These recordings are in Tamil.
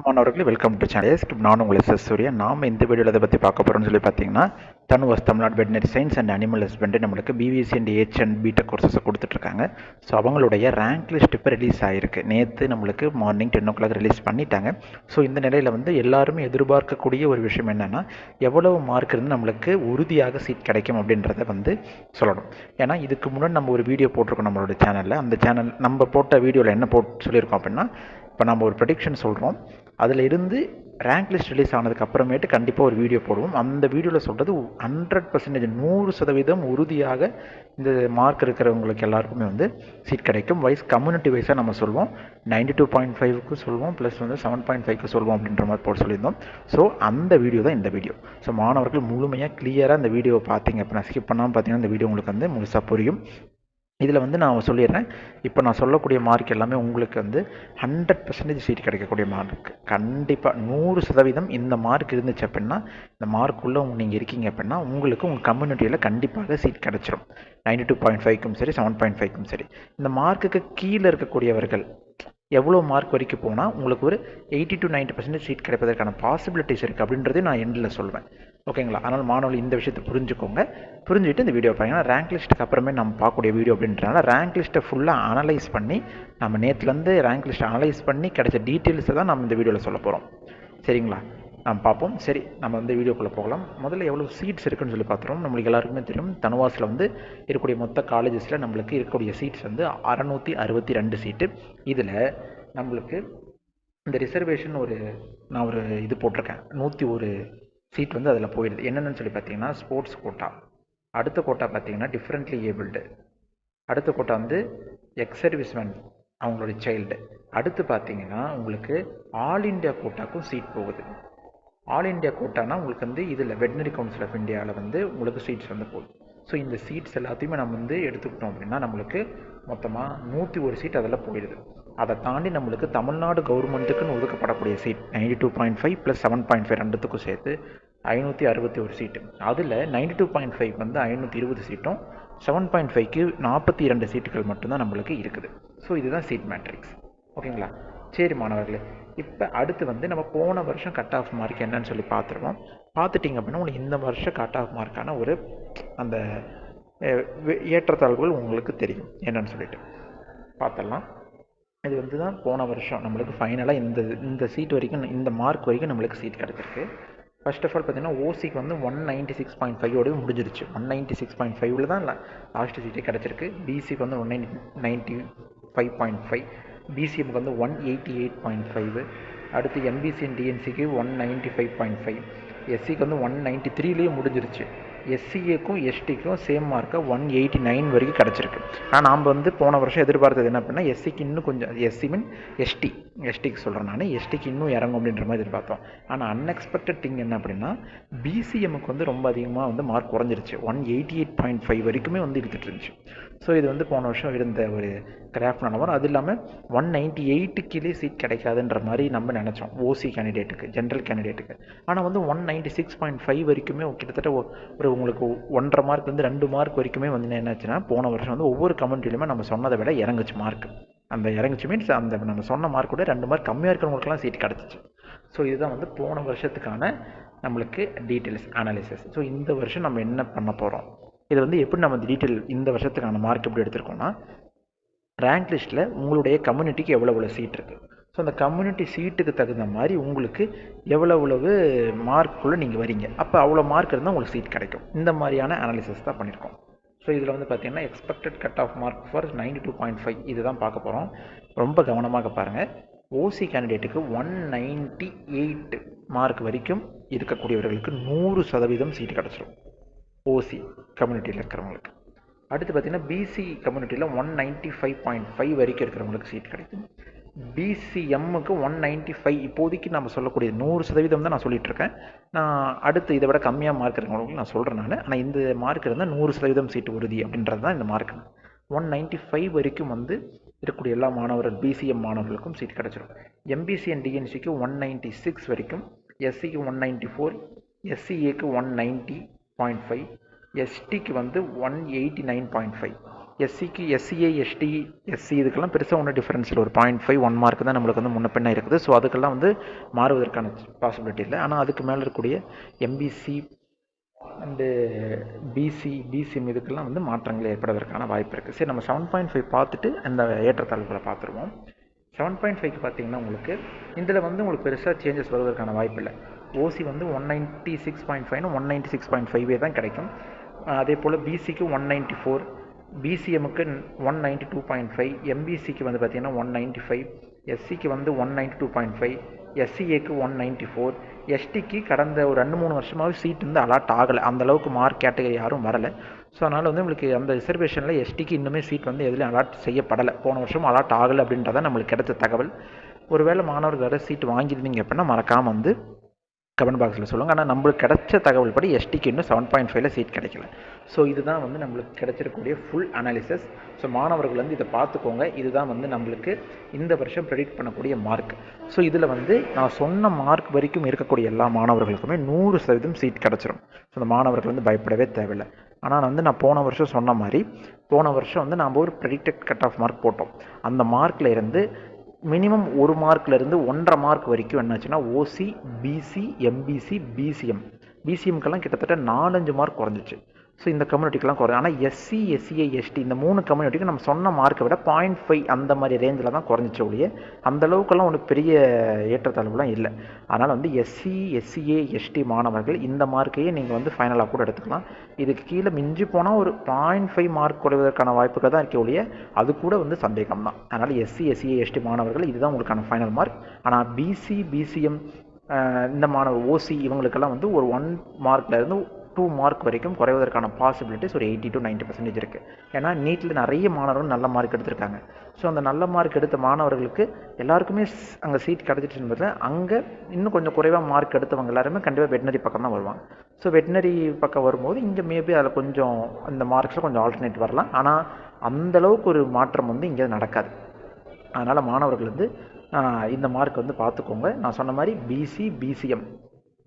மாணவர்களே வெல்கம் டு சேனல். நான் உங்கள் எஸ் சூர்யா. நாம் இந்த வீடியோவில் இதை பற்றி பார்க்க போகிறோம்னு சொல்லி பார்த்தீங்கன்னா, TANUVAS Tamil Nadu veterinary science and animal husbandry நம்மளுக்கு BVSc and AH and BTech கோர்சஸை கொடுத்துட்ருக்காங்க. ஸோ அவங்களுடைய ரேங்க் லிஸ்ட் இப்போ ரிலீஸ் ஆகிருக்கு. நேற்று நம்மளுக்கு மார்னிங் 10 o'clock ரிலீஸ் பண்ணிட்டாங்க. ஸோ இந்த நிலையில் வந்து எல்லாருமே எதிர்பார்க்கக்கூடிய ஒரு விஷயம் என்னென்னா, எவ்வளவு மார்க் இருந்து நம்மளுக்கு உறுதியாக சீட் கிடைக்கும் அப்படின்றத வந்து சொல்லணும். ஏன்னா இதுக்கு முன்னாடி நம்ம ஒரு வீடியோ போட்டிருக்கோம் நம்மளோட சேனலில். அந்த சேனல் நம்ம போட்ட வீடியோவில் என்ன சொல்லியிருக்கோம் அப்படின்னா, இப்போ நம்ம ஒரு ப்ரெடிக்ஷன் சொல்கிறோம், அதில் இருந்து ரேங்க் லிஸ்ட் ரிலீஸ் ஆனதுக்கு அப்புறமேட்டு கண்டிப்பாக ஒரு வீடியோ போடுவோம். அந்த வீடியோவில் சொல்கிறது 100% 100% உறுதியாக இந்த மார்க் இருக்கிறவங்களுக்கு எல்லாருக்குமே வந்து சீட் கிடைக்கும். கம்யூனிட்டி வைஸாக நம்ம சொல்லுவோம். 92.5க்கு சொல்லுவோம், ப்ளஸ் வந்து 7.5க்கு சொல்லுவோம் அப்படின்ற மாதிரி போட்டு சொல்லியிருந்தோம். ஸோ அந்த வீடியோ தான் இந்த வீடியோ. ஸோ மாணவர்கள் முழுமையாக கிளியராக இந்த வீடியோவை பார்த்தீங்க அப்படின்னா, ஸ்கிப் பண்ணாமல் பார்த்தீங்கன்னா இந்த வீடியோ உங்களுக்கு வந்து முழுசாக புரியும். இதில் வந்து நான் சொல்லிடுறேன், இப்போ நான் சொல்லக்கூடிய மார்க் எல்லாமே உங்களுக்கு வந்து 100% சீட் கிடைக்கக்கூடிய மார்க். கண்டிப்பாக 100% இந்த மார்க் இருந்துச்சு அப்படின்னா, இந்த மார்க்குள்ளே நீங்கள் இருக்கீங்க அப்படின்னா உங்களுக்கு உங்கள் கம்யூனிட்டியில் கண்டிப்பாக சீட் கிடச்சிரும். 92.5க்கும் சரி, 7.5க்கும் சரி. இந்த மார்க்குக்கு கீழே இருக்கக்கூடியவர்கள் எவ்வளோ மார்க் வரைக்கும் போனால் உங்களுக்கு ஒரு 80 to 90% சீட் கிடைப்பதற்கான பாசிபிலிட்டிஸ் இருக்குது அப்படின்றதையும் நான் எண்டில் சொல்லுவேன். ஓகேங்களா? அதனால் மாணவர்கள் இந்த விஷயத்தை புரிஞ்சுக்கோங்க. புரிஞ்சுட்டு இந்த வீடியோ பாருங்கள். ரேங்க் லிஸ்ட்டுக்கு அப்புறமே நம்ம பார்க்கக்கூடிய வீடியோ அப்படின்றனால ரேங்க் லிஸ்ட்டை ஃபுல்லாக அனலைஸ் பண்ணி, நம்ம நேற்றுலேருந்து ரேங்க் லிஸ்ட்டை அனலைஸ் பண்ணி கிடைச்ச டீட்டெயில்ஸை தான் நம்ம இந்த வீடியோவில் சொல்ல போகிறோம். சரிங்களா? நம்ம பார்ப்போம். சரி, நம்ம வந்து வீடியோக்குள்ளே போகலாம். முதல்ல எவ்வளோ சீட்ஸ் இருக்குன்னு சொல்லி பார்த்துருவோம். நம்மளுக்கு எல்லாருக்குமே தெரியும், தனுவாஸில் வந்து இருக்கக்கூடிய மொத்த காலேஜஸில் நம்மளுக்கு இருக்கக்கூடிய சீட்ஸ் வந்து 662 சீட்டு. இதில் நம்மளுக்கு இந்த ரிசர்வேஷன் நான் ஒரு இது போட்டிருக்கேன், 101 சீட் வந்து அதில் போயிடுது. என்னென்னு சொல்லி பார்த்தீங்கன்னா, ஸ்போர்ட்ஸ் கோட்டா, அடுத்த கோட்டா பார்த்தீங்கன்னா டிஃப்ரெண்ட்லி ஏபிள்டு, அடுத்த கோட்டா வந்து எக்ஸ் சர்வீஸ்மேன் அவங்களுடைய சைல்டு, அடுத்து பார்த்தீங்கன்னா உங்களுக்கு ஆல் இண்டியா கோட்டாக்கும் சீட் போகுது. ஆல் இண்டியா கோட்டானா உங்களுக்கு வந்து இதில் வெட்டினரி கவுன்சில் ஆஃப் இந்தியாவில் வந்து உங்களுக்கு சீட்ஸ் வந்து போகுது. ஸோ இந்த சீட்ஸ் எல்லாத்தையுமே நம்ம வந்து எடுத்துக்கிட்டோம் அப்படின்னா நம்மளுக்கு மொத்தமாக 101 சீட் அதில் போயிடுது. அதை தாண்டி நம்மளுக்கு தமிழ்நாடு கவர்மெண்ட்டுக்குன்னு ஒதுக்கப்படக்கூடிய சீட் 92.5 + 7.5 ரெண்டுத்துக்கும் சேர்த்து 561 சீட்டு. அதில் 92.5 வந்து 520 சீட்டும், 7.5க்கு 42 சீட்டுகள் மட்டும்தான் நம்மளுக்கு இருக்குது. ஸோ இதுதான் சீட் மேட்ரிக்ஸ். ஓகேங்களா? சரி மாணவர்களே, இப்போ அடுத்து வந்து நம்ம போன வருஷம் கட் ஆஃப் மார்க் என்னன்னு சொல்லி பார்த்துருவோம். பார்த்துட்டிங்க அப்படின்னா உங்களுக்கு இந்த வருஷம் கட் ஆஃப் மார்க்கான ஒரு அந்த ஏற்றத்தாழ்வுகள் உங்களுக்கு தெரியும் என்னன்னு சொல்லிட்டு பார்த்துடலாம். இது வந்து தான் போன வருஷம் நம்மளுக்கு ஃபைனலாக இந்த சீட் வரைக்கும், இந்த மார்க் வரைக்கும் நம்மளுக்கு சீட் கிடச்சிருக்கு. ஃபர்ஸ்ட் ஆஃப் ஆல் பார்த்தீங்கன்னா ஓசிக்கு வந்து 196.5 முடிஞ்சிருச்சு. 196.5 தான் லாஸ்ட் சீட்டே கிடச்சிருக்கு. பிசிக்கு வந்து 195.5, பிசிஎம்க்கு வந்து 188.5, அடுத்து எம்பிசி அண்ட் டிஎன்சிக்கு 195.5, எஸ்சிக்கு வந்து 193லேயே முடிஞ்சிருச்சு. எஸ்சிஏக்கும் எஸ்டிக்கும் சேம் மார்க்காக 189 வரைக்கும் கிடச்சிருக்கு. ஆனால் நாம் வந்து போன வருஷம் எதிர்பார்த்தது என்ன அப்படின்னா, எஸ்சிக்கு இன்னும் கொஞ்சம், எஸ்சி மீன் எஸ்டிக்கு சொல்கிறேன் நான், எஸ்டிக்கு இன்னும் இறங்கும் அப்படின்ற மாதிரி எதிர்பார்த்தோம். ஆனால் அன்எக்ஸ்பெக்டட் திங் என்ன அப்படின்னா, பிசிஎம்முக்கு வந்து ரொம்ப அதிகமாக வந்து மார்க் குறைஞ்சிருச்சு. 188.5 வரைக்குமே வந்து எடுத்துகிட்டு இருந்துச்சு. ஸோ இது வந்து போன வருஷம் இருந்த ஒரு கிராஃப்ட்னால வரும். அது இல்லாமல் 198 கீழே சீட் கிடைக்காதுன்ற மாதிரி நம்ம நினச்சோம் ஓசி கேண்டிடேட்டுக்கு, ஜென்ரல் கேண்டிடேட்டுக்கு. ஆனால் வந்து 196.5 வரைக்குமே கிட்டத்தட்ட ஒரு உங்களுக்கு 1.5 மார்க்லேருந்து 2 மார்க் வரைக்குமே வந்து என்னாச்சுன்னா, போன வருஷம் வந்து ஒவ்வொரு கமெண்ட்ரிலுமே நம்ம சொன்னதை விட இறங்குச்சு மார்க். அந்த இறங்குச்சு மீன்ஸ் அந்த நம்ம சொன்ன மார்க் கூட 2 மார்க் கம்மியாக இருக்கிறவங்களுக்குலாம் சீட் கிடச்சிச்சு. ஸோ இதுதான் வந்து போன வருஷத்துக்கான நம்மளுக்கு டீட்டெயில்ஸ் அனாலிசிஸ். ஸோ இந்த வருஷம் நம்ம என்ன பண்ண போகிறோம், இது வந்து எப்படி நம்ம டீட்டெயில் இந்த வருஷத்துக்கான மார்க் எப்படி எடுத்திருக்கோம்னா, ரேங்க் லிஸ்ட்டில் உங்களுடைய கம்யூனிட்டிக்கு எவ்வளோ சீட் இருக்குது, ஸோ அந்த கம்யூனிட்டி சீட்டுக்கு தகுந்த மாதிரி உங்களுக்கு எவ்வளவு மார்க்குள்ளே நீங்கள் வரீங்க, அப்போ அவ்வளோ மார்க் இருந்தால் உங்களுக்கு சீட் கிடைக்கும். இந்த மாதிரியான அனாலிசிஸ் தான் பண்ணியிருக்கோம். ஸோ இதில் வந்து பார்த்திங்கன்னா expected cut off mark for 92.5 இது தான் பார்க்க போகிறோம். ரொம்ப கவனமாக பாருங்கள். ஓசி கேண்டிடேட்டுக்கு 198 மார்க் வரைக்கும் இருக்கக்கூடியவர்களுக்கு 100% சீட்டு கிடச்சிரும் ஓசி கம்யூனிட்டியில் இருக்கிறவங்களுக்கு. அடுத்து பார்த்திங்கன்னா பிசி கம்யூனிட்டியில் 195.5 வரைக்கும் இருக்கிறவங்களுக்கு சீட் கிடைக்கும். பிசிஎம்முக்கு 195 இப்போதைக்கு நம்ம சொல்லக்கூடிய 100% தான் நான் சொல்லிகிட்ருக்கேன். நான் அடுத்து இதை விட கம்மியாக மார்க் இருக்கிறவங்களுக்கு நான் சொல்கிறேன் நான். ஆனால் இந்த மார்க் இருந்தால் 100% சீட்டு உறுதி அப்படின்றது தான் இந்த மார்க். 195 வரைக்கும் வந்து இருக்கக்கூடிய எல்லா மாணவர்கள் பிசிஎம் மாணவர்களுக்கும் சீட் கிடச்சிரும். எம்பிசி அண்ட் டிஎன்சிக்கு 196 வரைக்கும், எஸ்சிக்கு 194, எஸ்சிஏக்கு 190.5, எஸ்டிக்கு வந்து 189.5. எஸ்சிக்கு எஸ்சிஏ எஸ்டி எஸ்சி இதுக்கெல்லாம் பெருசாக ஒன்றும் டிஃப்ரென்ஸ் இல்லை. ஒரு 0.5 1 மார்க் தான் நம்மளுக்கு வந்து முன்ன பின்ன இருக்குது. ஸோ அதுக்கெல்லாம் வந்து மாறுவதற்கான பாசிபிலிட்டி இல்லை. ஆனால் அதுக்கு மேலே இருக்கக்கூடிய எம்பிசி அண்டு பிசிஎம் இதுக்கெல்லாம் வந்து மாற்றங்கள் ஏற்படுவதற்கான வாய்ப்பு இருக்குது. சரி, நம்ம 7.5 பார்த்துட்டு அந்த ஏற்றத்தாழ்வுகளை பார்த்துருவோம். 7.5க்கு பார்த்தீங்கன்னா உங்களுக்கு இதில் வந்து உங்களுக்கு பெருசாக சேஞ்சஸ் வருவதற்கான வாய்ப்பு இல்லை. ஓசி வந்து 196.5 196.5 தான் கிடைக்கும். அதே போல் பிசிக்கு 194, பிசிஎம்முக்கு 192.5, எம்பிசிக்கு வந்து பார்த்தீங்கன்னா 195, எஸ்சிக்கு வந்து 192.5, எஸ்சிஏக்கு 194, எஸ்டிக்கு கடந்த ஒரு 2-3 வருஷமாகவே சீட் வந்து அலாட் ஆகலை. அந்தளவுக்கு மார்க் கேட்டகரி யாரும் வரலை. ஸோ அதனால் வந்து உங்களுக்கு அந்த ரிசர்வேஷனில் எஸ்டிக்கு இன்னுமே சீட் வந்து எதுலையும் அலாட் செய்யப்படலை. போன வருஷம் அலாட் ஆகலை அப்படின்றத நம்மளுக்கு கிடைச்ச தகவல். ஒருவேளை மாணவர்கள் வர சீட் வாங்கியிருந்தீங்க அப்படின்னா மறக்காமல் வந்து கமெண்ட் பாக்ஸில் சொல்லுங்கள். ஆனால் நம்மளுக்கு கிடைச்ச தகவல் படி எஸ்டிக்கு இன்னும் 7.5ல சீட் கிடைக்கல. ஸோ இதுதான் வந்து நம்மளுக்கு கிடைச்சிருக்கக்கூடிய ஃபுல் அனாலிசிஸ். ஸோ மாணவர்கள் வந்து இதை பார்த்துக்கோங்க. இதுதான் வந்து நம்மளுக்கு இந்த வருஷம் ப்ரெடிக்ட் பண்ணக்கூடிய மார்க். ஸோ இதில் வந்து நான் சொன்ன மார்க் வரைக்கும் இருக்கக்கூடிய எல்லா மாணவர்களுக்குமே 100% சீட் கிடச்சிரும். ஸோ அந்த மாணவர்கள் வந்து பயப்படவே தேவையில்லை. ஆனால் வந்து நான் போன வருஷம் சொன்ன மாதிரி போன வருஷம் வந்து நாம் ஒரு ப்ரெடிக்டட் கட் ஆஃப் மார்க் போட்டோம். அந்த மார்க்கில் இருந்து மினிமம் 1 மார்க்லேருந்து 1.5 மார்க் வரைக்கும் என்னாச்சுன்னா ஓசி, பிசி, எம்பிசி, பிசிஎம்க்கெல்லாம் கிட்டத்தட்ட 4-5 மார்க் குறைஞ்சிச்சு. ஸோ இந்த கம்யூனிட்டிக்கெலாம் குறையும். ஆனால் எஸ்சி, எஸ்சிஏ, எஸ்டி இந்த 3 கம்யூனிட்டிக்கு நம்ம சொன்ன மார்க்கை விட 0.5 அந்த மாதிரி ரேஞ்சில் தான் குறைஞ்சிச்சு ஒழிய அந்தளவுக்கெல்லாம் ஒன்று பெரிய ஏற்றத்தாழ்வுலாம் இல்லை. அதனால் வந்து எஸ்சி, எஸ்சிஏ, எஸ்டி மாணவர்கள் இந்த மார்க்கையே நீங்கள் வந்து ஃபைனலாக கூட எடுத்துக்கலாம். இதுக்கு கீழே மிஞ்சி போனால் ஒரு 0.5 மார்க் குறைவதற்கான வாய்ப்புகள் தான் இருக்க ஒழிய அது கூட வந்து சந்தேகம் தான். அதனால் எஸ்சி, எஸ்சிஏ, எஸ்டி மாணவர்கள் இதுதான் உங்களுக்கான ஃபைனல் மார்க். ஆனால் பிசி, பிசிஎம் இந்த மாணவர் ஓசி இவங்களுக்கெல்லாம் வந்து ஒரு 1 மார்க்லேருந்து 2 மார்க் வரைக்கும் குறைவதற்கான பாசிபிலிட்டிஸ் ஒரு 80 to 90% இருக்குது. ஏன்னா நீட்டில் நிறைய மாணவர்கள் நல்ல மார்க் எடுத்திருக்காங்க. ஸோ அந்த நல்ல மார்க் எடுத்த மாணவர்களுக்கு எல்லாருக்குமே அங்கே சீட் கிடச்சிட்டு அங்கே இன்னும் கொஞ்சம் குறைவாக மார்க் எடுத்தவங்க எல்லாருமே கண்டிப்பாக வெட்டினரி பக்கம் தான் வருவாங்க. ஸோ வெட்டினரி பக்கம் வரும்போது இங்கே மேபி அதில் கொஞ்சம் அந்த மார்க்ஸில் கொஞ்சம் ஆல்டர்னேட் வரலாம். ஆனால் அந்தளவுக்கு ஒரு மாற்றம் வந்து இங்கே நடக்காது. அதனால் மாணவர்கள் வந்து இந்த மார்க் வந்து பார்த்துக்கோங்க. நான் சொன்ன மாதிரி பிசி, பிசிஎம்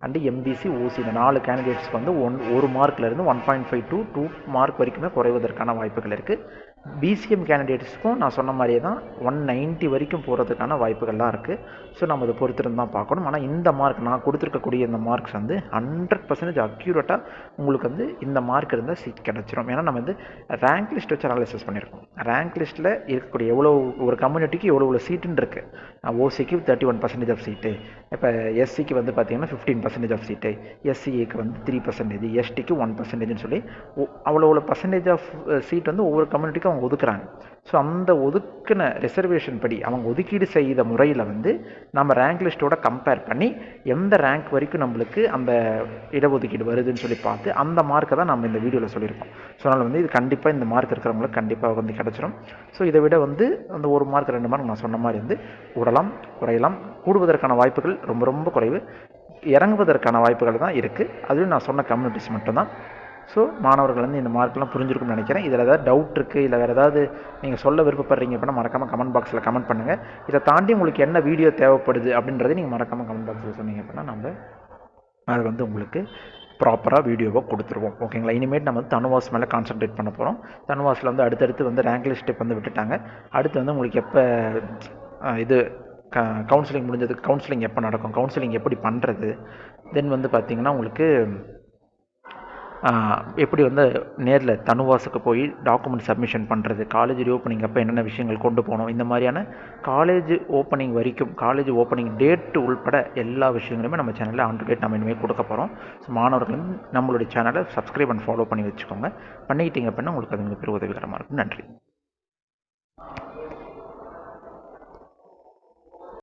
அண்டு எம்பிசி, ஓசி இந்த 4 கேண்டிடேட்ஸ்க்கு வந்து 1 மார்க்லேருந்து 1.5 to 2 மார்க் வரைக்குமே குறைவதற்கான வாய்ப்புகள் இருக்குது. பிசிஎம் கேண்டிடேட்ஸ்க்கும் நான் சொன்ன மாதிரியே தான் 190 வரைக்கும் போகிறதுக்கான வாய்ப்புகள்லாம் இருக்குது. ஸோ நம்ம அதை பொறுத்திருந்து தான் பார்க்கணும். ஆனால் இந்த மார்க் நான் கொடுத்துருக்கக்கூடிய இந்த மார்க்ஸ் வந்து 100% அக்யூரேட்டாக உங்களுக்கு வந்து இந்த மார்க் இருந்தால் சீட் கிடச்சிரும். ஏன்னா நம்ம வந்து ரேங்க் லிஸ்ட் வச்சு அனாலிசிஸ் பண்ணியிருக்கோம். ரேங்க் லிஸ்ட்டில் இருக்கக்கூடிய எவ்வளோ ஒரு கம்யூனிட்டிக்கு எவ்வளோ சீட்டுன்னு இருக்குது. ஓசிக்கு 31% ஆஃப் சீட்டு, இப்போ எஸ்சிக்கு வந்து பார்த்திங்கன்னா 15% ஆஃப் சீட்டு, எஸ்சிஏக்கு வந்து 3%, எஸ்டிக்கு 1%ன்னு சொல்லி அவ்வளோ பர்சன்டேஜ் ஆஃப் சீட் வந்து ஒவ்வொரு கம்யூனிட்டிக்கும் அவங்க ஒதுக்குறாங்க. ஸோ அந்த ஒதுக்கின ரிசர்வேஷன் படி அவங்க ஒதுக்கீடு செய்த முறையில் வந்து நம்ம ரேங்க் லிஸ்ட்டோட கம்பேர் பண்ணி எந்த ரேங்க் வரைக்கும் நம்மளுக்கு அந்த இடஒதுக்கீடு வருதுன்னு சொல்லி பார்த்து அந்த மார்க்கை தான் நம்ம இந்த வீடியோவில் சொல்லியிருக்கோம். ஸோ அதனால் வந்து இது கண்டிப்பாக இந்த மார்க் இருக்கிறவங்களுக்கு கண்டிப்பாக வந்து கிடச்சிரும். ஸோ இதை விட வந்து அந்த 1 மார்க் 2 மார்க் நான் சொன்ன மாதிரி வந்து கூடலாம், குறையலாம். கூடுவதற்கான வாய்ப்புகள் ரொம்ப ரொம்ப குறைவு. இறங்குவதற்கான வாய்ப்புகள் தான் இருக்குது. அதுவும் நான் சொன்ன கம்யூனிட்டிஸ் மட்டும்தான். ஸோ மாணவர்கள் வந்து இந்த மார்க்கெலாம் புரிஞ்சிருக்கும்னு நினைக்கிறேன். இதில் ஏதாவது டவுட் இருக்குது, இல்லை வேறு ஏதாவது நீங்கள் சொல்ல விருப்பப்படுறீங்க அப்படின்னா மறக்காமல் கமெண்ட் பாக்ஸில் கமெண்ட் பண்ணுங்கள். இதை தாண்டி உங்களுக்கு என்ன வீடியோ தேவைப்படுது அப்படின்றத நீங்கள் மறக்காமல் கமெண்ட் பாக்ஸில் சொன்னீங்க அப்படின்னா நம்ம அதை வந்து உங்களுக்கு ப்ராப்பராக வீடியோவை கொடுத்துருவோம். ஓகேங்களா? இனிமேட் நம்ம வந்து தனுவாஸ் மேலே கான்சன்ட்ரேட் பண்ண போகிறோம். தனுவாஸில் வந்து அடுத்தடுத்து வந்து ரேங்க் லிஸ்ட் வந்து விட்டுட்டாங்க. அடுத்து வந்து உங்களுக்கு எப்போ இது கவுன்சிலிங் முடிஞ்சதுக்கு கவுன்சிலிங் எப்போ நடக்கும், கவுன்சிலிங் எப்படி பண்ணுறது, தென் வந்து பார்த்திங்கன்னா உங்களுக்கு எப்படி வந்து நேரில் தனுவாஸுக்கு போய் டாக்குமெண்ட் சப்மிஷன் பண்ணுறது, காலேஜ் ரீஓப்பனிங் அப்போ என்னென்ன விஷயங்கள் கொண்டு போகணும், இந்த மாதிரியான காலேஜ் ஓப்பனிங் வரைக்கும் காலேஜ் ஓப்பனிங் டேட்டு உள்பட எல்லா விஷயங்களுமே நம்ம சேனலில் ஆன் டு டேட் நம்ம இனிமேல் கொடுக்க போகிறோம். ஸோ மாணவர்கள் நம்மளுடைய சேனலை சப்ஸ்கிரைப் அண்ட் ஃபாலோ பண்ணி வச்சுக்கோங்க. பண்ணிக்கிட்டீங்க அப்படின்னா உங்களுக்கு அது மிகப்பெரிய உதவிகரமாக இருக்கும். நன்றி.